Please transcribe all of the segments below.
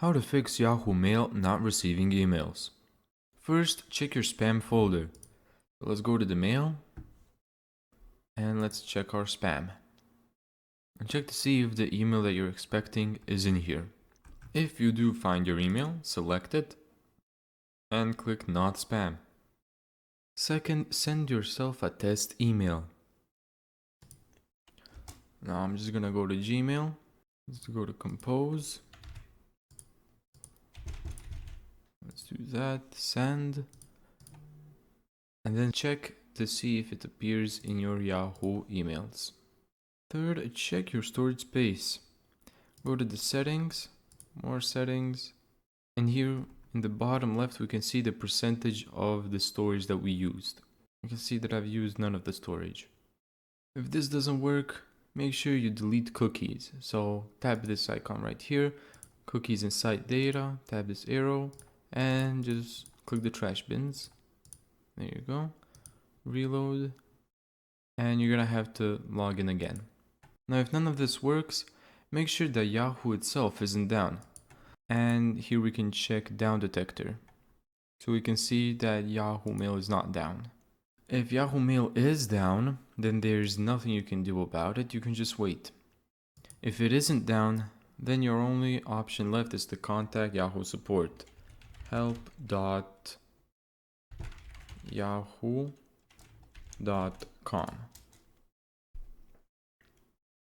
How to fix Yahoo Mail not receiving emails. First, check your spam folder. Let's go to the mail and let's check our spam. And check to see if the email that you're expecting is in here. If you do find your email, select it and click Not Spam. Second, send yourself a test email. Now I'm just gonna go to Gmail. Let's go to Compose. Let's do that, send, and then check to see if it appears in your Yahoo emails. Third, check your storage space. Go to the settings, more settings, and here in the bottom left we can see the percentage of the storage that we used. You can see that I've used none of the storage. If this doesn't work, make sure you delete cookies. So tap this icon right here, cookies and site data, tap this arrow, and just click the trash bins. There you go. Reload. And you're gonna have to log in again. Now if none of this works, make sure that Yahoo itself isn't down. And here we can check down detector. So we can see that Yahoo Mail is not down. If Yahoo Mail is down, then there's nothing you can do about it. You can just wait. If it isn't down, then your only option left is to contact Yahoo support. help.yahoo.com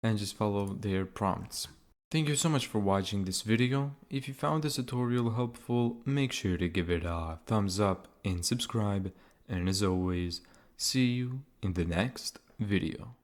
and just follow their prompts. Thank you so much for watching this video. If you found this tutorial helpful, make sure to give it a thumbs up and subscribe. And as always, see you in the next video.